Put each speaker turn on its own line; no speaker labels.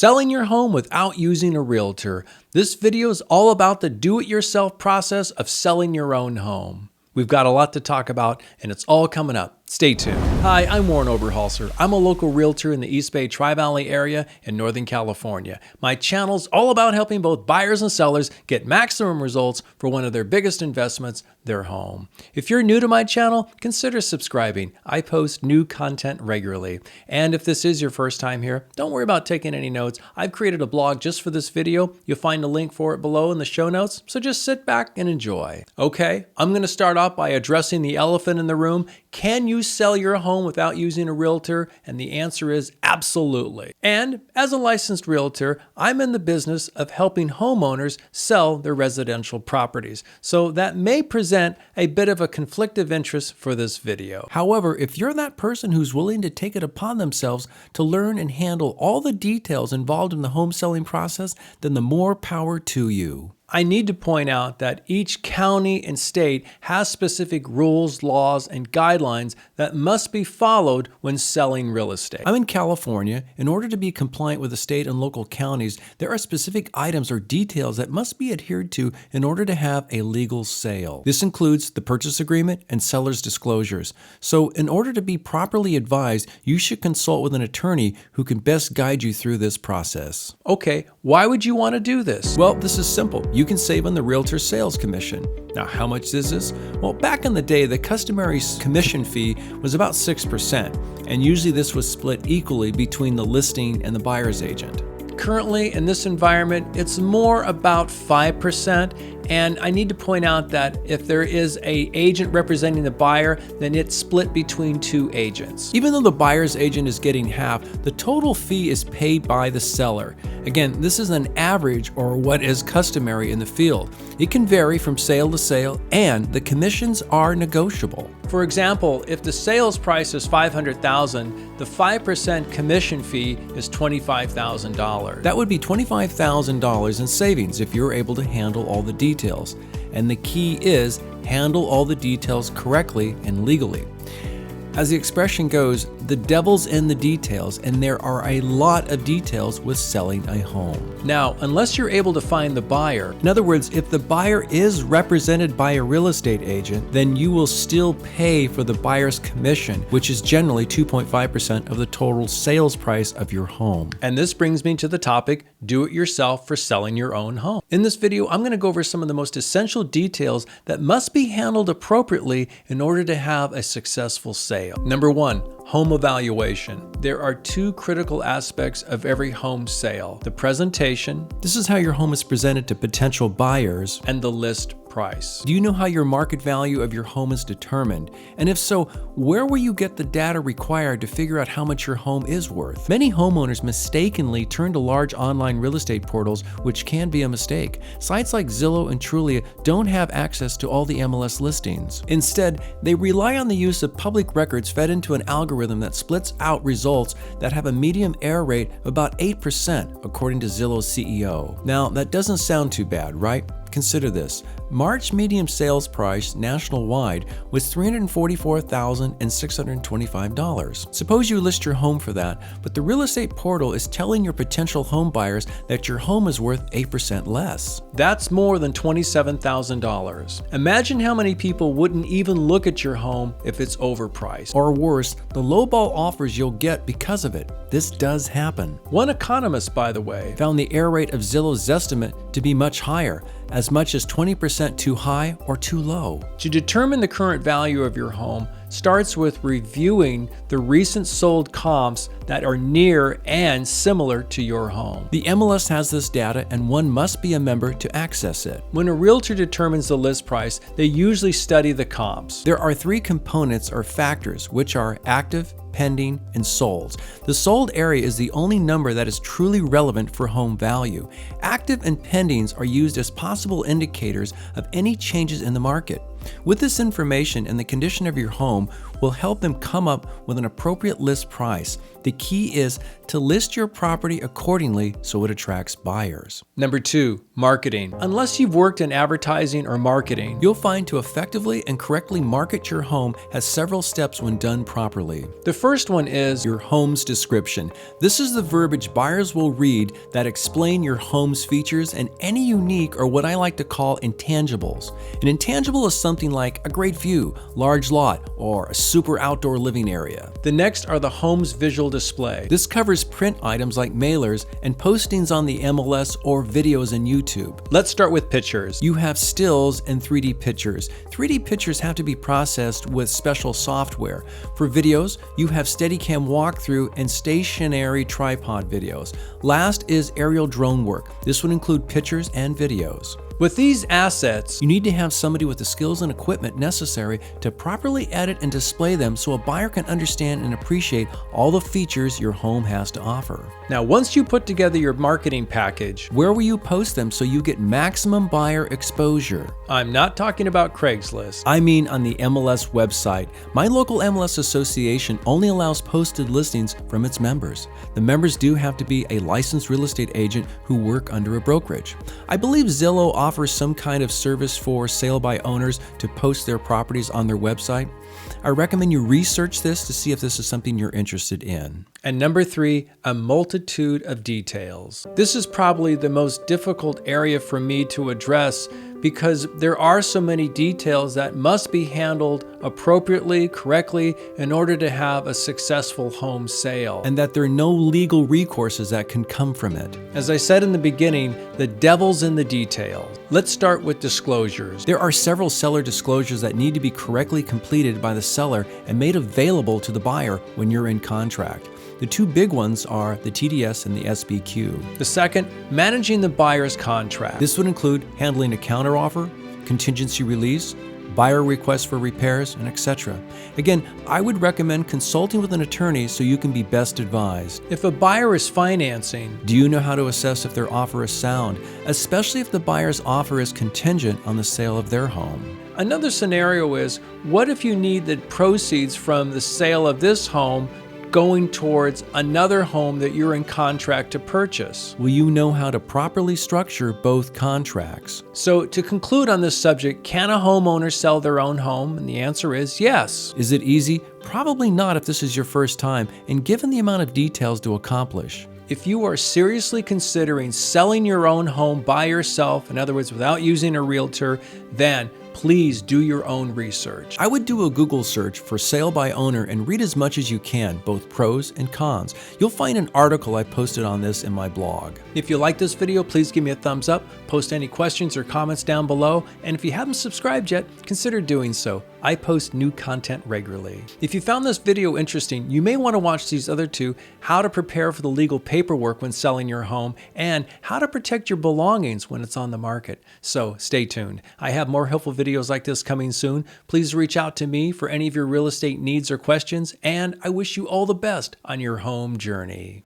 Selling your home without using a realtor. This video is all about the do-it-yourself process of selling your own home. We've got a lot to talk about, and it's all coming up. Stay tuned. Hi, I'm Warren Oberholser. I'm a local realtor in the East Bay Tri-Valley area in Northern California. My channel's all about helping both buyers and sellers get maximum results for one of their biggest investments, their home. If you're new to my channel, consider subscribing. I post new content regularly. And if this is your first time here, don't worry about taking any notes. I've created a blog just for this video. You'll find a link for it below in the show notes, so just sit back and enjoy. Okay, I'm going to start off by addressing the elephant in the room. Can you sell your home without using a realtor? And the answer is absolutely. And as a licensed realtor, I'm in the business of helping homeowners sell their residential properties. So that may present a bit of a conflict of interest for this video. However, if you're that person who's willing to take it upon themselves to learn and handle all the details involved in the home selling process, then the more power to you. I need to point out that each county and state has specific rules, laws, and guidelines that must be followed when selling real estate. I'm in California. In order to be compliant with the state and local counties, there are specific items or details that must be adhered to in order to have a legal sale. This includes the purchase agreement and seller's disclosures. So in order to be properly advised, you should consult with an attorney who can best guide you through this process. Okay, why would you want to do this? Well, this is simple. You can save on the realtor sales commission. Now, how much is this? Well, back in the day, the customary commission fee was about 6%, and usually this was split equally between the listing and the buyer's agent. Currently, in this environment, it's more about 5%. And I need to point out that if there is an agent representing the buyer, then it's split between two agents. Even though the buyer's agent is getting half, the total fee is paid by the seller. Again, this is an average or what is customary in the field. It can vary from sale to sale, and the commissions are negotiable. For example, if the sales price is $500,000, the 5% commission fee is $25,000. That would be $25,000 in savings if you're able to handle all the details. And the key is handle all the details correctly and legally. As the expression goes, the devil's in the details, and there are a lot of details with selling a home. Now, unless you're able to find the buyer, in other words, if the buyer is represented by a real estate agent, then you will still pay for the buyer's commission, which is generally 2.5% of the total sales price of your home. And this brings me to the topic, do it yourself for selling your own home. In this video, I'm going to go over some of the most essential details that must be handled appropriately in order to have a successful sale. Number one, home evaluation. There are two critical aspects of every home sale: the presentation, this is how your home is presented to potential buyers, and the list price. Do you know how your market value of your home is determined? And if so, where will you get the data required to figure out how much your home is worth? Many homeowners mistakenly turn to large online real estate portals, which can be a mistake. Sites like Zillow and Trulia don't have access to all the MLS listings. Instead, they rely on the use of public records fed into an algorithm that splits out results that have a median error rate of about 8%, according to Zillow's CEO. Now, that doesn't sound too bad, right? Consider this. March median sales price nationwide was $344,625. Suppose you list your home for that, but the real estate portal is telling your potential home buyers that your home is worth 8% less. That's more than $27,000. Imagine how many people wouldn't even look at your home if it's overpriced. Or worse, the lowball offers you'll get because of it. This does happen. One economist, by the way, found the error rate of Zillow's estimate to be much higher, as much as 20% too high or too low. To determine the current value of your home starts with reviewing the recent sold comps that are near and similar to your home. The MLS has this data, and one must be a member to access it. When a realtor determines the list price, they usually study the comps. There are three components or factors, which are active, pending, and sold. The sold area is the only number that is truly relevant for home value. Active and pendings are used as possible indicators of any changes in the market.
With this information and the condition of your home will help them come up with an appropriate list price. The key is to list your property accordingly so it attracts buyers.
Number 2, marketing. Unless you've worked in advertising or marketing,
You'll find to effectively and correctly market your home has several steps when done properly.
the first one is
Your home's description. This is the verbiage buyers will read that explain your home's features and any unique or what I like to call intangibles. An intangible is something like a great view, large lot, or a super outdoor living area.
the next are the home's visual display.
This covers print items like mailers and postings on the MLS or videos in YouTube.
Let's start with pictures.
You have stills and 3D pictures. 3D pictures have to be processed with special software. For videos, you have Steadicam walkthrough and stationary tripod videos. Last is aerial drone work. This would include pictures and videos.
With these assets,
You need to have somebody with the skills and equipment necessary to properly edit and display them so a buyer can understand and appreciate all the features your home has to offer.
now once you put together your marketing package,
Where will you post them so you get maximum buyer exposure?
I'm not talking about Craigslist.
I mean on the MLS website. My local MLS association only allows posted listings from its members. The members do have to be a licensed real estate agent who work under a brokerage. I believe Zillow offers some kind of service for sale by owners to post their properties on their website. I recommend you research this to see if this is something you're interested in.
And number 3, a multitude of details. This is probably the most difficult area for me to address because there are so many details that must be handled appropriately, correctly, in order to have a successful home sale.
And that there are no legal recourses that can come from it.
As I said in the beginning, the devil's in the details. Let's start with disclosures.
There are several seller disclosures that need to be correctly completed by the seller and made available to the buyer when you're in contract. The two big ones are the TDS and the SBQ.
The second, managing the buyer's contract.
This would include handling a counteroffer, contingency release, buyer requests for repairs, and etc. Again, I would recommend consulting with an attorney so you can be best advised.
If a buyer is financing,
Do you know how to assess if their offer is sound, especially if the buyer's offer is contingent on the sale of their home?
another scenario is, what if you need the proceeds from the sale of this home going towards another home that you're in contract to purchase?
Will you know how to properly structure both contracts?
So to conclude on this subject, can a homeowner sell their own home? And the answer is yes.
Is it easy? Probably not if this is your first time, and given the amount of details to accomplish.
If you are seriously considering selling your own home by yourself, in other words, without using a realtor, then please do your own research.
I would do a Google search for sale by owner and read as much as you can, both pros and cons. You'll find an article I posted on this in my blog.
If you like this video, please give me a thumbs up, post any questions or comments down below, and if you haven't subscribed yet, consider doing so. I post new content regularly. If you found this video interesting, you may want to watch these other two, how to prepare for the legal paperwork when selling your home, and how to protect your belongings when it's on the market. So stay tuned. I have more helpful videos like this coming soon. Please reach out to me for any of your real estate needs or questions, and I wish you all the best on your home journey.